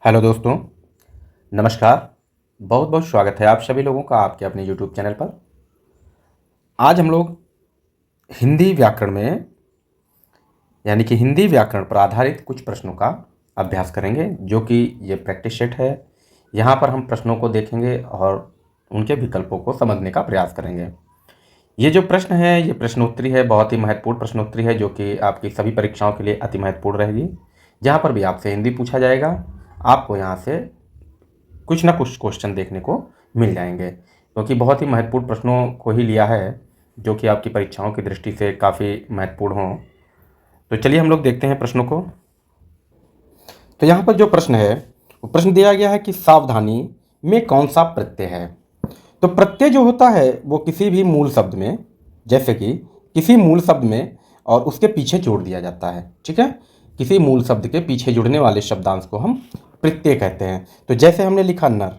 Hello दोस्तों, नमस्कार। बहुत बहुत स्वागत है आप सभी लोगों का आपके अपने यूट्यूब चैनल पर। आज हम लोग हिंदी व्याकरण में यानी कि हिंदी व्याकरण पर आधारित कुछ प्रश्नों का अभ्यास करेंगे, जो कि ये प्रैक्टिस सेट है। यहाँ पर हम प्रश्नों को देखेंगे और उनके विकल्पों को समझने का प्रयास करेंगे। ये जो प्रश्न है, ये प्रश्नोत्तरी है, बहुत ही महत्वपूर्ण प्रश्नोत्तरी है, जो कि आपकी सभी परीक्षाओं के लिए अति महत्वपूर्ण रहेगी। जहाँ पर भी आपसे हिंदी पूछा जाएगा, आपको यहाँ से कुछ ना कुछ क्वेश्चन देखने को मिल जाएंगे, क्योंकि बहुत ही महत्वपूर्ण प्रश्नों को ही लिया है, जो कि आपकी परीक्षाओं की दृष्टि से काफ़ी महत्वपूर्ण हो। तो चलिए हम लोग देखते हैं प्रश्नों को। तो यहाँ पर जो प्रश्न है, वो प्रश्न दिया गया है कि सावधानी में कौन सा प्रत्यय है। तो प्रत्यय जो होता है वो किसी भी मूल शब्द में, जैसे कि किसी मूल शब्द में और उसके पीछे जोड़ दिया जाता है। ठीक है, किसी मूल शब्द के पीछे जुड़ने वाले शब्दांश को हम प्रत्यय कहते हैं। तो जैसे हमने लिखा नर,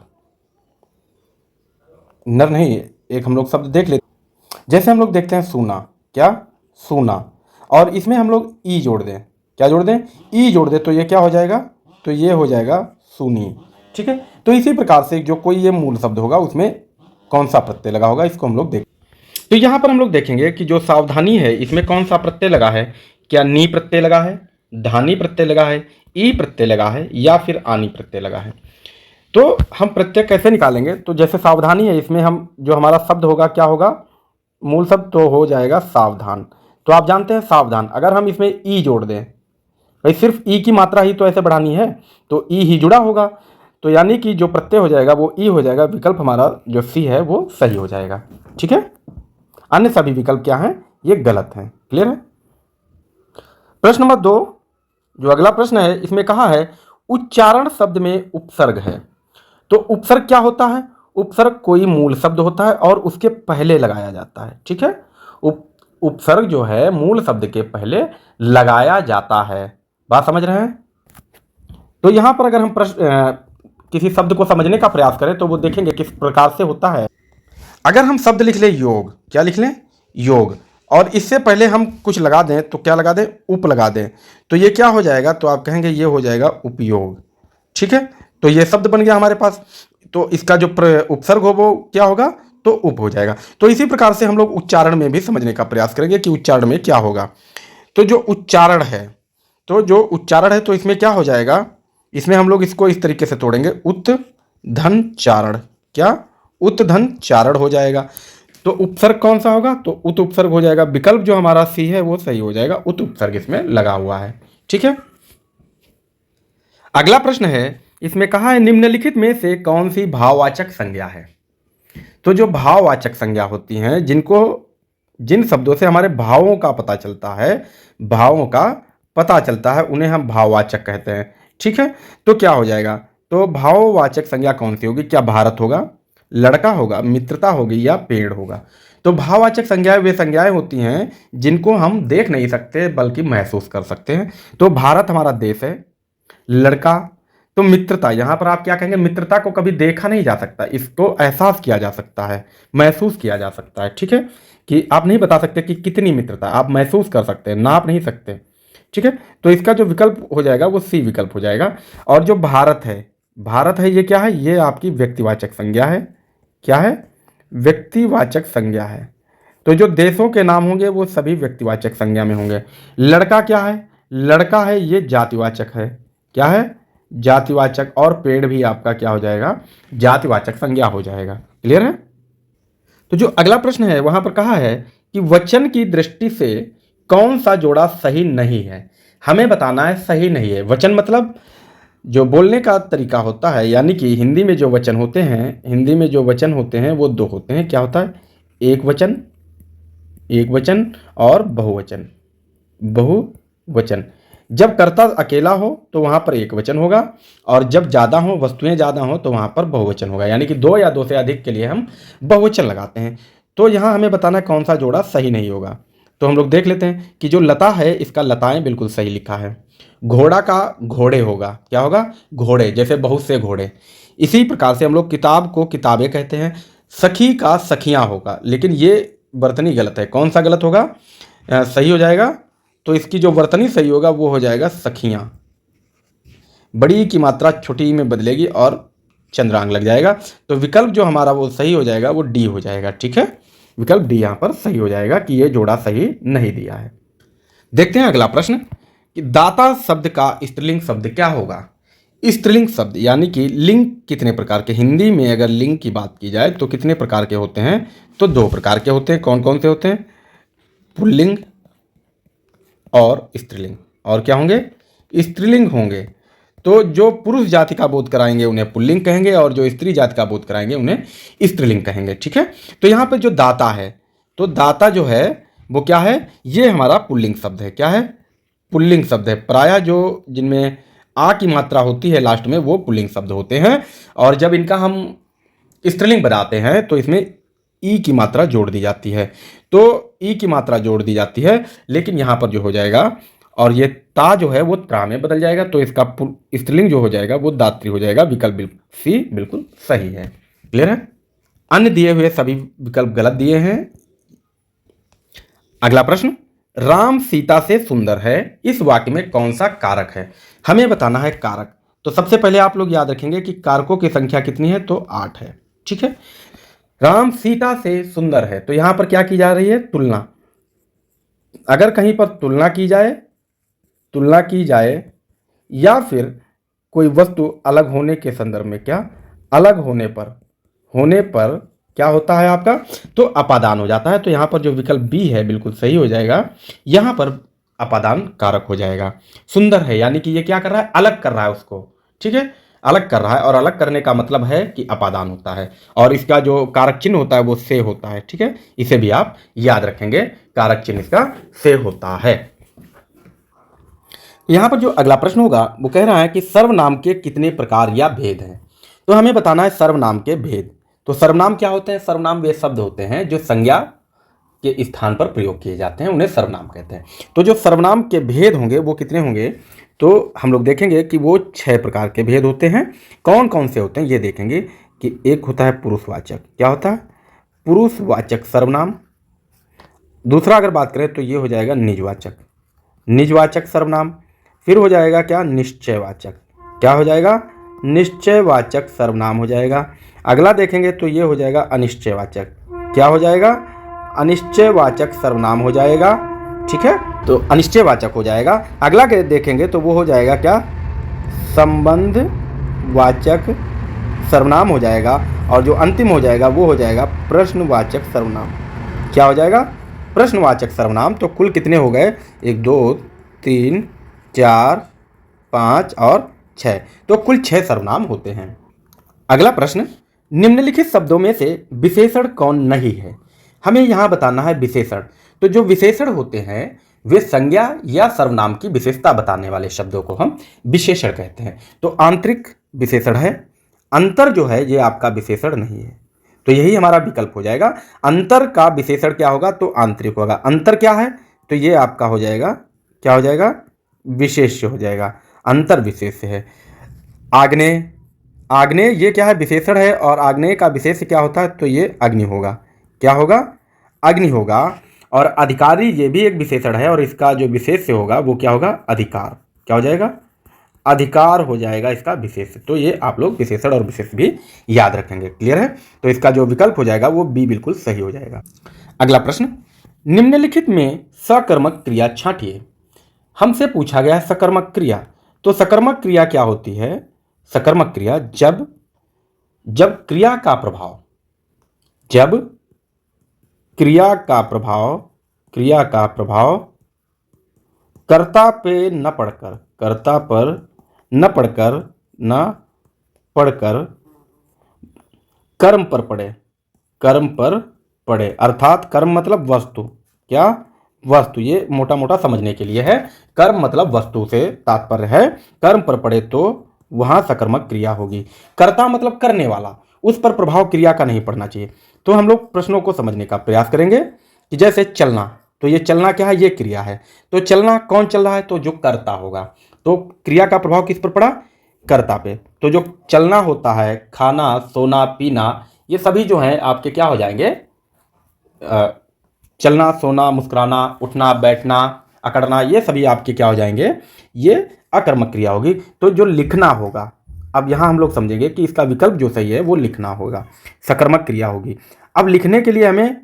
नर नहीं, एक हम लोग शब्द देख लेते। जैसे हम लोग देखते हैं सूना, क्या सूना, और इसमें हम लोग ई जोड़ दें, क्या जोड़ दें, ई जोड़ दें, तो ये क्या हो जाएगा, तो ये हो जाएगा सूनी। ठीक है, तो इसी प्रकार से जो कोई ये मूल शब्द होगा उसमें कौन सा प्रत्यय लगा होगा, इसको हम लोग देख। तो यहाँ पर हम लोग देखेंगे कि जो सावधानी है इसमें कौन सा प्रत्यय लगा है। क्या नी प्रत्यय लगा है, धानी प्रत्यय लगा है, ई प्रत्यय लगा है, या फिर आनी प्रत्यय लगा है। तो हम प्रत्यय कैसे निकालेंगे, तो जैसे सावधानी है, इसमें हम जो हमारा शब्द होगा क्या होगा, मूल शब्द तो हो जाएगा सावधान। तो आप जानते हैं सावधान, अगर हम इसमें ई जोड़ दें, भाई सिर्फ ई की मात्रा ही तो ऐसे बढ़ानी है, तो ई ही जुड़ा होगा, तो यानी कि जो प्रत्यय हो जाएगा वो ई हो जाएगा। विकल्प हमारा जो सी है वो सही हो जाएगा। ठीक है, अन्य सभी विकल्प क्या हैं, ये गलत हैं। क्लियर है। प्रश्न नंबर 2, जो अगला प्रश्न है, इसमें कहा है उच्चारण शब्द में उपसर्ग है। तो उपसर्ग क्या होता है, उपसर्ग कोई मूल शब्द होता है और उसके पहले लगाया जाता है। ठीक है, उपसर्ग जो है मूल शब्द के पहले लगाया जाता है। बात समझ रहे हैं। तो यहां पर अगर हम किसी शब्द को समझने का प्रयास करें तो वो देखेंगे किस प्रकार से होता है। अगर हम शब्द लिख लें योग, क्या लिख लें, योग, और इससे पहले हम कुछ लगा दें, तो क्या लगा दें, उप लगा दें, तो ये क्या हो जाएगा, तो आप कहेंगे ये हो जाएगा उपयोग। ठीक है, तो ये शब्द बन गया हमारे पास। तो इसका जो उपसर्ग हो वो क्या होगा, तो उप हो जाएगा। तो इसी प्रकार से हम लोग उच्चारण में भी समझने का प्रयास करेंगे कि उच्चारण में क्या होगा। तो जो उच्चारण है, तो इसमें क्या हो जाएगा, इसमें हम लोग इसको इस तरीके से तोड़ेंगे, उत धन चारण, क्या उत धन चारण हो जाएगा। तो उपसर्ग कौन सा होगा, तो उत उपसर्ग हो जाएगा। विकल्प जो हमारा सी है वो सही हो जाएगा, उत उपसर्ग इसमें लगा हुआ है। ठीक है, अगला प्रश्न है, इसमें कहा है निम्नलिखित में से कौन सी भाववाचक संज्ञा है। तो जो भाववाचक संज्ञा होती हैं, जिन शब्दों से हमारे भावों का पता चलता है, भावों का पता चलता है, उन्हें हम भाववाचक कहते हैं। ठीक है, तो क्या हो जाएगा, तो भाववाचक संज्ञा कौन सी होगी, क्या भारत होगा, लड़का होगा, मित्रता होगी, या पेड़ होगा। तो भाववाचक संज्ञाएं वे संज्ञाएं होती हैं जिनको हम देख नहीं सकते बल्कि महसूस कर सकते हैं। तो भारत हमारा देश है, लड़का, तो मित्रता, यहां पर आप क्या कहेंगे, मित्रता को कभी देखा नहीं जा सकता, इसको एहसास किया जा सकता है, महसूस किया जा सकता है। ठीक है, कि आप नहीं बता सकते कि कितनी मित्रता, आप महसूस कर सकते हैं, नाप नहीं सकते। ठीक है, तो इसका जो विकल्प हो जाएगा वो सी विकल्प हो जाएगा। और जो भारत है, भारत है, ये क्या है, ये आपकी व्यक्तिवाचक संज्ञा है। क्या है, व्यक्तिवाचक संज्ञा है। तो जो देशों के नाम होंगे वो सभी व्यक्तिवाचक संज्ञा में होंगे। लड़का क्या है, लड़का है, ये जातिवाचक है। क्या है, जातिवाचक। और पेड़ भी आपका क्या हो जाएगा, जातिवाचक संज्ञा हो जाएगा। क्लियर है। तो जो अगला प्रश्न है वहां पर कहा है कि वचन की दृष्टि से कौन सा जोड़ा सही नहीं है। हमें बताना है सही नहीं है। वचन मतलब जो बोलने का तरीका होता है, यानी कि हिंदी में जो वचन होते हैं, हिंदी में जो वचन होते हैं वो दो होते हैं। क्या होता है, एक वचन, एक वचन, और बहुवचन, बहुवचन। जब कर्ता अकेला हो तो वहां पर एक वचन होगा, और जब ज़्यादा हो, वस्तुएं ज़्यादा हो, तो वहां पर बहुवचन होगा। यानी कि दो या दो से अधिक के लिए हम बहुवचन लगाते हैं। तो यहाँ हमें बताना है कौन सा जोड़ा सही नहीं होगा। तो हम लोग देख लेते हैं कि जो लता है, इसका लताएं बिल्कुल सही लिखा है। घोड़ा का घोड़े होगा, क्या होगा, घोड़े, जैसे बहुत से घोड़े। इसी प्रकार से हम लोग किताब को किताबें कहते हैं। सखी का सखियां होगा, लेकिन ये वर्तनी गलत है। कौन सा गलत होगा, सही हो जाएगा, तो इसकी जो वर्तनी सही होगा वो हो जाएगा सखियां। बड़ी की मात्रा छोटी में बदलेगी और चंद्रांग लग जाएगा। तो विकल्प जो हमारा वो सही हो जाएगा, वो डी हो जाएगा। ठीक है, विकल्प डी यहाँ पर सही हो जाएगा कि ये जोड़ा सही नहीं दिया है। देखते हैं अगला प्रश्न कि दाता शब्द का स्त्रीलिंग शब्द क्या होगा। स्त्रीलिंग शब्द यानी कि लिंग कितने प्रकार के, हिंदी में अगर लिंग की बात की जाए तो कितने प्रकार के होते हैं, तो 2 प्रकार के होते हैं। कौन कौन से होते हैं? पुल्लिंग और स्त्रीलिंग। और क्या होंगे? स्त्रीलिंग होंगे। तो जो पुरुष जाति का बोध कराएंगे उन्हें पुल्लिंग कहेंगे, और जो स्त्री जाति का बोध कराएंगे उन्हें स्त्रीलिंग कहेंगे। ठीक है, तो यहाँ पर जो दाता है, तो दाता जो है वो क्या है? ये हमारा पुल्लिंग शब्द है। क्या है? पुल्लिंग शब्द है। प्रायः जो जिनमें आ की मात्रा होती है लास्ट में, वो पुल्लिंग शब्द होते हैं। और जब इनका हम स्त्रीलिंग बनाते हैं तो इसमें ई की मात्रा जोड़ दी जाती है। तो ई की मात्रा जोड़ दी जाती है, लेकिन यहाँ पर जो हो जाएगा, और ये ता जो है वो त्रा में बदल जाएगा, तो इसका स्त्रीलिंग जो हो जाएगा वो दात्री हो जाएगा। विकल्प सी बिल्कुल सही है। क्लियर है? अन्य दिए हुए सभी विकल्प गलत दिए हैं। अगला प्रश्न, राम सीता से सुंदर है, इस वाक्य में कौन सा कारक है? हमें बताना है कारक। तो सबसे पहले आप लोग याद रखेंगे कि कारकों की संख्या कितनी है, तो 8 है। ठीक है, राम सीता से सुंदर है, तो यहां पर क्या की जा रही है? तुलना। अगर कहीं पर तुलना की जाए या फिर कोई वस्तु अलग होने के संदर्भ में, क्या अलग होने पर क्या होता है आपका? तो अपादान हो जाता है। तो यहाँ पर जो विकल्प बी है बिल्कुल सही हो जाएगा। यहाँ पर अपादान कारक हो जाएगा। सुंदर है यानी कि ये क्या कर रहा है? अलग कर रहा है उसको। ठीक है, अलग कर रहा है, और अलग करने का मतलब है कि अपादान होता है, और इसका जो कारक चिन्ह होता है वो से होता है। ठीक है, इसे भी आप याद रखेंगे, कारक चिन्ह इसका से होता है। यहाँ पर जो अगला प्रश्न होगा वो कह रहा है कि सर्वनाम के कितने प्रकार या भेद हैं। तो हमें बताना है सर्वनाम के भेद। तो सर्वनाम क्या होते हैं? सर्वनाम वे शब्द होते हैं जो संज्ञा के स्थान पर प्रयोग किए जाते हैं, उन्हें सर्वनाम कहते हैं। तो जो सर्वनाम के भेद होंगे वो कितने होंगे, तो हम लोग देखेंगे कि वो 6 प्रकार के भेद होते हैं। कौन कौन से होते हैं ये देखेंगे कि एक होता है पुरुषवाचक। क्या होता है? पुरुषवाचक सर्वनाम। दूसरा अगर बात करें तो ये हो जाएगा निजवाचक सर्वनाम। फिर हो जाएगा क्या? निश्चयवाचक। क्या हो जाएगा? निश्चयवाचक सर्वनाम हो जाएगा। अगला देखेंगे तो ये हो जाएगा अनिश्चयवाचक। क्या हो जाएगा? अनिश्चयवाचक सर्वनाम हो जाएगा। ठीक है, तो अनिश्चयवाचक हो जाएगा। अगला के देखेंगे तो वो हो जाएगा क्या? संबंधवाचक सर्वनाम हो जाएगा। और जो अंतिम हो जाएगा वो हो जाएगा प्रश्नवाचक सर्वनाम। क्या हो जाएगा? प्रश्नवाचक सर्वनाम। तो कुल कितने हो गए? 1 2 3 4 5 और 6। तो कुल 6 सर्वनाम होते हैं। अगला प्रश्न, निम्नलिखित शब्दों में से विशेषण कौन नहीं है? हमें यहाँ बताना है विशेषण। तो जो विशेषण होते हैं वे संज्ञा या सर्वनाम की विशेषता बताने वाले शब्दों को हम विशेषण कहते हैं। तो आंतरिक विशेषण है, अंतर जो है ये आपका विशेषण नहीं है। तो यही हमारा विकल्प हो जाएगा। अंतर का विशेषण क्या होगा? तो आंतरिक होगा। अंतर क्या है? तो ये आपका हो जाएगा, क्या हो जाएगा? विशेष्य हो जाएगा। अंतर विशेष्य है। आग्नेय ये क्या है? विशेषण है, और आग्नेय का विशेष्य क्या होता है? तो ये अग्नि होगा। क्या होगा? अग्नि होगा। और अधिकारी ये भी एक विशेषण है, और इसका जो विशेष्य होगा वो क्या होगा? अधिकार। क्या हो जाएगा? अधिकार हो जाएगा इसका विशेष्य। तो ये आप लोग विशेषण और विशेष्य भी याद रखेंगे। क्लियर है? तो इसका जो विकल्प हो जाएगा वो बी बिल्कुल सही हो जाएगा। अगला प्रश्न, निम्नलिखित में सकर्मक क्रिया छांटिए। हमसे पूछा गया है सकर्मक क्रिया। तो सकर्मक क्रिया क्या होती है? सकर्मक क्रिया जब क्रिया का प्रभाव कर्ता पे न पढ़कर कर्म पर पड़े। अर्थात कर्म मतलब वस्तु। क्या? वस्तु। ये मोटा मोटा समझने के लिए है। कर्म मतलब वस्तु से तात्पर्य है। कर्म पर पड़े तो वहां सकर्मक क्रिया होगी। कर्ता मतलब करने वाला, उस पर प्रभाव क्रिया का नहीं पड़ना चाहिए। तो हम लोग प्रश्नों को समझने का प्रयास करेंगे कि जैसे चलना, तो ये चलना क्या है? ये क्रिया है। तो चलना कौन चल रहा है? तो जो कर्ता होगा। तो क्रिया का प्रभाव किस पर पड़ा? कर्ता पे। तो जो चलना होता है, खाना, सोना, पीना, ये सभी जो हैं आपके क्या हो जाएंगे? चलना, सोना, मुस्कुराना, उठना, बैठना, अकड़ना, ये सभी आपके क्या हो जाएंगे? ये अकर्मक क्रिया होगी। तो जो लिखना होगा, अब यहाँ हम लोग समझेंगे कि इसका विकल्प जो सही है वो लिखना होगा, सकर्मक क्रिया होगी। अब लिखने के लिए हमें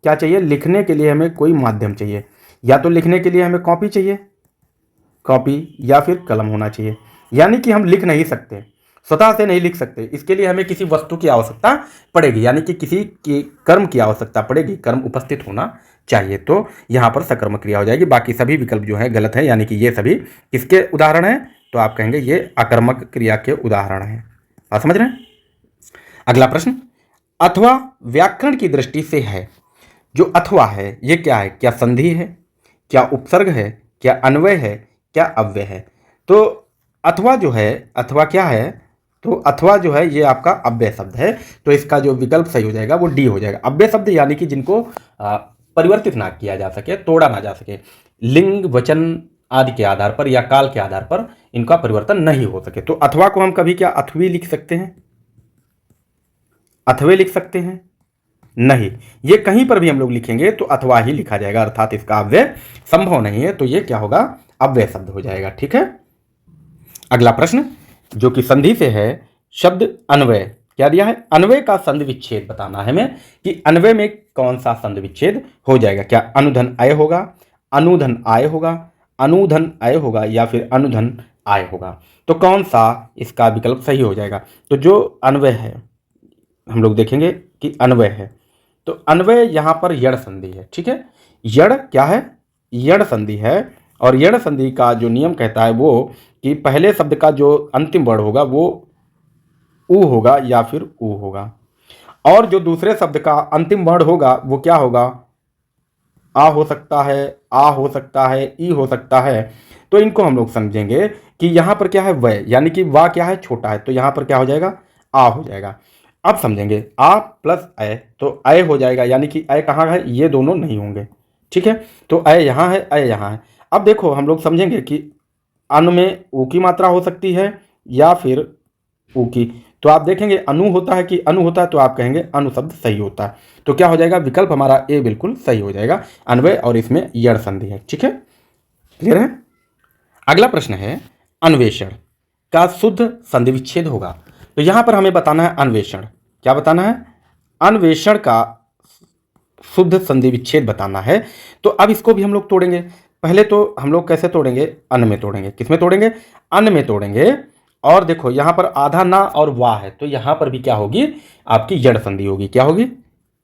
क्या चाहिए? लिखने के लिए हमें कोई माध्यम चाहिए। या तो लिखने के लिए हमें कॉपी चाहिए, कॉपी, या फिर कलम होना चाहिए। यानी कि हम लिख नहीं सकते, स्वतः से नहीं लिख सकते, इसके लिए हमें किसी वस्तु की आवश्यकता पड़ेगी, यानी कि किसी की कर्म की आवश्यकता पड़ेगी, कर्म उपस्थित होना चाहिए। तो यहाँ पर सकर्मक क्रिया हो जाएगी। बाकी सभी विकल्प जो है गलत है, यानी कि ये सभी किसके उदाहरण हैं? तो आप कहेंगे ये अकर्मक क्रिया के उदाहरण हैं। आप समझ रहे हैं? अगला प्रश्न, अथवा व्याकरण की दृष्टि से है। जो अथवा है ये क्या है? क्या संधि है, क्या उपसर्ग है, क्या अन्वय है, क्या अव्यय है? तो अथवा जो है, अथवा क्या है? तो अथवा जो है ये आपका अव्यय शब्द है। तो इसका जो विकल्प सही हो जाएगा वो डी हो जाएगा। अव्यय शब्द यानी कि जिनको परिवर्तित ना किया जा सके, तोड़ा ना जा सके, लिंग वचन आदि के आधार पर या काल के आधार पर इनका परिवर्तन नहीं हो सके। तो अथवा को हम कभी क्या अथवी लिख सकते हैं? अथवे लिख सकते हैं? नहीं, ये कहीं पर भी हम लोग लिखेंगे तो अथवा ही लिखा जाएगा, अर्थात इसका अव्यय संभव नहीं है। तो ये क्या होगा? अव्यय शब्द हो जाएगा। ठीक है। अगला प्रश्न जो कि संधि से है, शब्द अन्वय क्या दिया है? अन्वय का संधि विच्छेद बताना है हमें कि अन्वय में कौन सा संधि विच्छेद हो जाएगा। क्या अनुधन अय होगा, अनुधन आय होगा, अनुधन अय होगा, या फिर अनुधन आय होगा? तो कौन सा इसका विकल्प सही हो जाएगा? तो जो अन्वय है हम लोग देखेंगे कि अन्वय है, तो अन्वय यहाँ पर यण संधि है। ठीक है, यण क्या है? यण संधि है। और यण संधि का जो नियम कहता है वो कि पहले शब्द का जो अंतिम वर्ण होगा वो उ होगा या फिर उ होगा, और जो दूसरे शब्द का अंतिम वर्ण होगा वो क्या होगा? आ हो सकता है, आ हो सकता है, ई हो सकता है। तो इनको हम लोग समझेंगे कि यहाँ पर क्या है? वय, यानी कि वाह क्या है? छोटा है, तो यहाँ पर क्या हो जाएगा? आ हो जाएगा। अब समझेंगे आ प्लस अय, तो अय हो जाएगा, यानी कि अय कहाँ है? ये दोनों नहीं होंगे। ठीक है, तो अय यहाँ है, अय यहाँ है। अब देखो हम लोग समझेंगे कि अन में ऊ की मात्रा हो सकती है या फिर ऊ की। तो आप देखेंगे अनु होता है कि अनु होता है, तो आप कहेंगे अनु शब्द सही होता है। तो क्या हो जाएगा? विकल्प हमारा ए बिल्कुल सही हो जाएगा, अन्वय, और इसमें यण संधि है। ठीक है, क्लियर है? अगला प्रश्न है, अन्वेषण का शुद्ध संधि विच्छेद होगा। तो यहां पर हमें बताना है अन्वेषण, क्या बताना है? अन्वेषण का शुद्ध संधि विच्छेद बताना है। तो अब इसको भी हम लोग तोड़ेंगे। पहले तो हम लोग कैसे तोड़ेंगे? अन में तोड़ेंगे। किस में तोड़ेंगे? अन में तोड़ेंगे। और देखो यहां पर आधा ना और वाह है, तो यहां पर भी क्या होगी? आपकी यण संधि होगी। क्या होगी?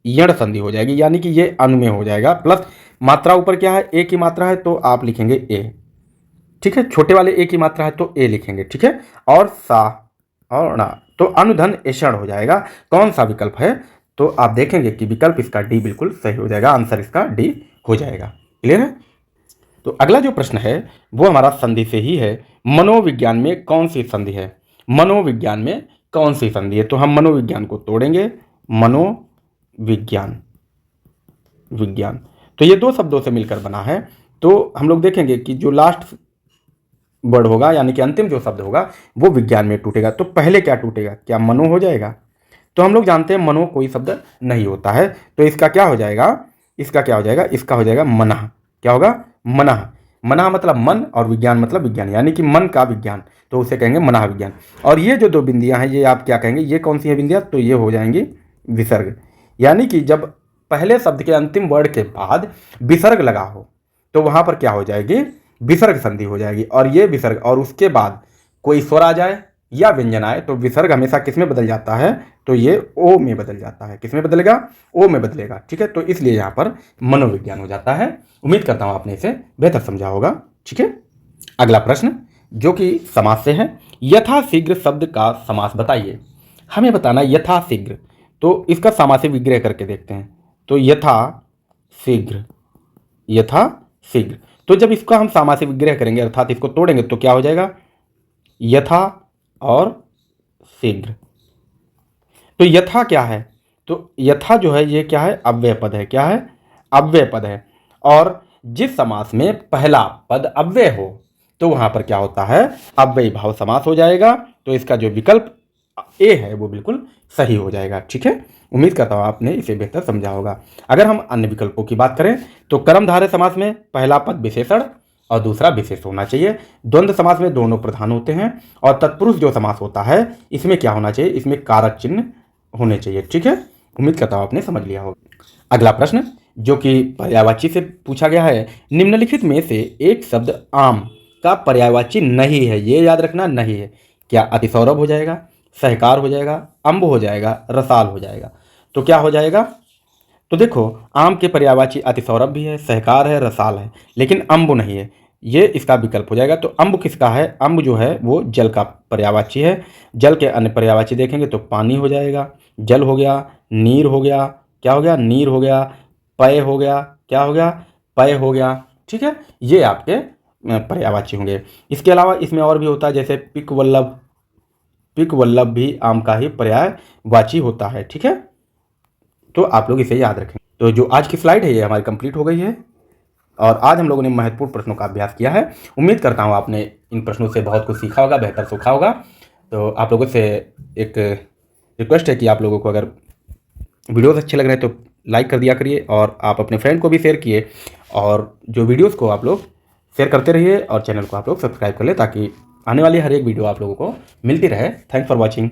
यण संधि हो जाएगी, यानी कि ये अन में हो जाएगा। प्लस मात्रा ऊपर क्या है? ए की मात्रा है, तो आप लिखेंगे ए। ठीक है, छोटे वाले ए की मात्रा है तो ए लिखेंगे। ठीक है, और सा और ना, तो अनुधन एषण हो जाएगा। कौन सा विकल्प है? तो आप देखेंगे कि विकल्प इसका डी बिल्कुल सही हो जाएगा, आंसर इसका डी हो जाएगा। क्लियर है? तो अगला जो प्रश्न है वो हमारा संधि से ही है। मनोविज्ञान में कौन सी संधि है? मनोविज्ञान में कौन सी संधि है? तो हम मनोविज्ञान को तोड़ेंगे। मनोविज्ञान, विज्ञान, तो ये दो शब्दों से मिलकर बना है। तो हम लोग देखेंगे कि जो लास्ट वर्ड होगा, यानी कि अंतिम जो शब्द होगा वो विज्ञान में टूटेगा। तो पहले क्या टूटेगा? क्या मनो हो जाएगा? तो हम लोग जानते हैं मनो कोई शब्द नहीं होता है, तो इसका क्या हो जाएगा? इसका क्या हो जाएगा? इसका हो जाएगा मनः। क्या होगा? मनः। मनः मतलब मन, और विज्ञान मतलब विज्ञान, यानी कि मन का विज्ञान, तो उसे कहेंगे मनः विज्ञान। और ये जो दो बिंदियां हैं ये आप क्या कहेंगे? ये कौन सी है बिंदियां? तो ये हो जाएंगी विसर्ग। यानी कि जब पहले शब्द के अंतिम वर्ड के बाद विसर्ग लगा हो तो वहां पर क्या हो जाएगी? विसर्ग संधि हो जाएगी। और ये विसर्ग और उसके बाद कोई स्वर आ जाए या व्यंजन आए तो विसर्ग हमेशा किस में बदल जाता है? तो ये ओ में बदल जाता है। किस में बदलेगा? ओ में बदलेगा। ठीक है, तो इसलिए यहाँ पर मनोविज्ञान हो जाता है। उम्मीद करता हूँ आपने इसे बेहतर समझा होगा। ठीक है, अगला प्रश्न जो कि समास से है, यथाशीघ्र शब्द का समास बताइए। हमें बताना यथाशीघ्र, तो इसका समासी विग्रह करके देखते हैं। तो यथाशीघ्र, यथाशीघ्र, तो जब इसका हम सामासिक विग्रह करेंगे अर्थात इसको तोड़ेंगे तो क्या हो जाएगा? यथा और शीघ्र। तो यथा क्या है? तो यथा जो है ये क्या है? अव्यय पद है। क्या है? अव्यय पद है। और जिस समास में पहला पद अव्यय हो तो वहां पर क्या होता है? अव्ययी भाव समास हो जाएगा। तो इसका जो विकल्प ए है वो बिल्कुल सही हो जाएगा। ठीक है, उम्मीद करता हूँ आपने इसे बेहतर समझा होगा। अगर हम अन्य विकल्पों की बात करें तो कर्मधारय समास में पहला पद विशेषण और दूसरा विशेष होना चाहिए। द्वंद्व समास में दोनों प्रधान होते हैं। और तत्पुरुष जो समास होता है इसमें क्या होना चाहिए, इसमें कारक चिन्ह होने चाहिए। ठीक है, उम्मीद करता हूँ आपने समझ लिया होगा। अगला प्रश्न जो कि पर्यायवाची से पूछा गया है, निम्नलिखित में से एक शब्द आम का पर्यायवाची नहीं है, ये याद रखना नहीं है। क्या अतिसौरभ हो जाएगा, सहकार हो जाएगा, अम्ब हो जाएगा, रसाल हो जाएगा? तो क्या हो जाएगा? तो देखो, आम के पर्यायवाची अतिसौरभ भी है, सहकार है, रसाल है, लेकिन अम्ब नहीं है। ये इसका विकल्प हो जाएगा। तो अम्ब किसका है? अम्ब जो है वो जल का पर्यायवाची है। जल के अन्य पर्यायवाची देखेंगे तो पानी हो जाएगा, जल हो गया, नीर हो गया, क्या हो गया? नीर हो गया, पय हो गया, क्या हो गया? पय हो गया। ठीक है, ये आपके पर्यायवाची होंगे। इसके अलावा इसमें और भी होता है, जैसे पिक वल्लभ, पिक वल्लभ भी आम का ही पर्यायवाची होता है। ठीक है, तो आप लोग इसे याद रखें। तो जो आज की स्लाइड है ये हमारी कंप्लीट हो गई है और आज हम लोगों ने महत्वपूर्ण प्रश्नों का अभ्यास किया है। उम्मीद करता हूँ आपने इन प्रश्नों से बहुत कुछ सीखा होगा, बेहतर सीखा होगा। तो आप लोगों से एक रिक्वेस्ट है कि आप लोगों को अगर वीडियोस अच्छे लग रहे हैं तो लाइक कर दिया करिए और आप अपने फ्रेंड को भी शेयर किए, और जो वीडियोस को आप लोग शेयर करते रहिए और चैनल को आप लोग सब्सक्राइब कर लें ताकि आने वाली हर एक वीडियो आप लोगों को मिलती रहे। Thanks for watching.